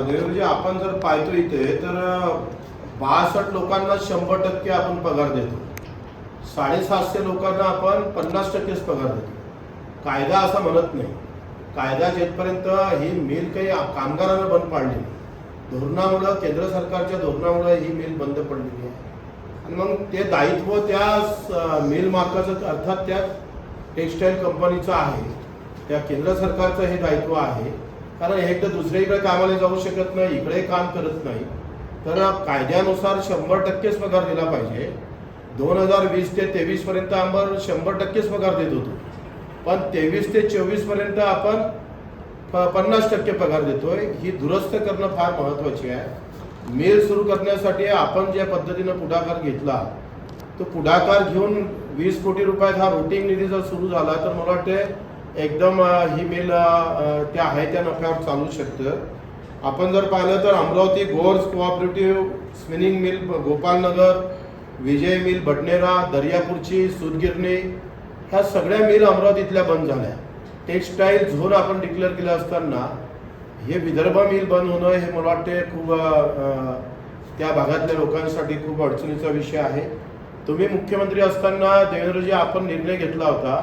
देवेंद्रजी, आपण जर पाहतो इथे तर 62 लोकांना 100% आपण पगार देतो, 750 लोकांना आपण 50%च पगार देतो. कायदा असा म्हणत नाही. कायदा जेथपर्यंत ही मिल काही कामगारांना बंद पाडली, धोरणामुळे केंद्र सरकारच्या धोरणामुळे ही मिल बंद पडलेली आहे. आणि मग ते दायित्व त्या मिल मालकाचं अर्थात त्या टेक्स्टाईल कंपनीचं आहे, त्या केंद्र सरकारचं हे दायित्व आहे. कारण एक तर दुसऱ्याकडे कामाला जाऊ शकत नाही, इकडे काम करत नाही, तर कायद्यानुसार 100%च पगार दिला पाहिजे. 2020 ते 23 पर्यंत आपण 100%च पगार देत होतो, पण 23 ते 24 पर्यंत आपण 50% पगार देतोय. ही दुरुस्त करणं फार महत्त्वाची आहे. मिल सुरू करण्यासाठी आपण ज्या पद्धतीनं पुढाकार घेतला, तो पुढाकार घेऊन 20 कोटी रुपयात हा रोटिंग निधी जर सुरू झाला तर मला वाटते एकदम ही मिल त्या आहे त्या नफ्यावर चालू शकतं. आपण जर पाहिलं तर अमरावती गोर्स cooperative spinning mill Gopalnagar, Vijay mill Badnera, दर्यापूरची सूतगिरणी, ह्या सगळ्या मिल अमरावतीतल्या बंद झाल्या. टेक्स्टाईल झोन आपण डिक्लेअर केलं असताना हे विदर्भ मिल बंद होणं हे मला वाटते खूप त्या भागातल्या लोकांसाठी खूप अडचणीचा विषय आहे. तुम्ही मुख्यमंत्री असताना देवेंद्रजी आपण निर्णय घेतला होता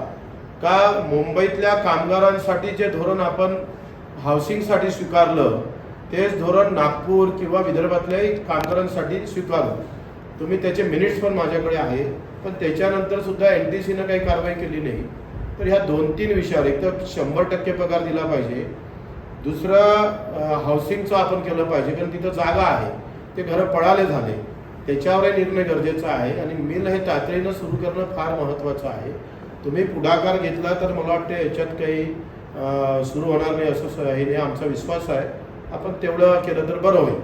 का मुंबईतल्या कामगारांसाठी जे धोरण आपण हाऊसिंगसाठी स्वीकारलं तेच धोरण नागपूर किंवा विदर्भातल्या कामगारांसाठी स्वीकारलं. तुम्ही त्याचे मिनिट्स पण माझ्याकडे आहे, पण त्याच्यानंतर सुद्धा NTCनं काही कारवाई केली नाही. तर ह्या 2-3 विषयावर, एक तर 100% पगार दिला पाहिजे, दुसरं हाऊसिंगचं आपण केलं पाहिजे, कारण तिथं जागा आहे, ते घरं पडाले झाले, त्याच्यावरही निर्णय गरजेचा आहे. आणि मिल हे तातडीनं सुरू करणं फार महत्त्वाचं आहे. तुम्ही पुढाकार घेतला तर मला वाटतं याच्यात काही सुरू होणार नाही असं हे आमचा विश्वास आहे. आपण तेवढं केलं तर बरं होईल.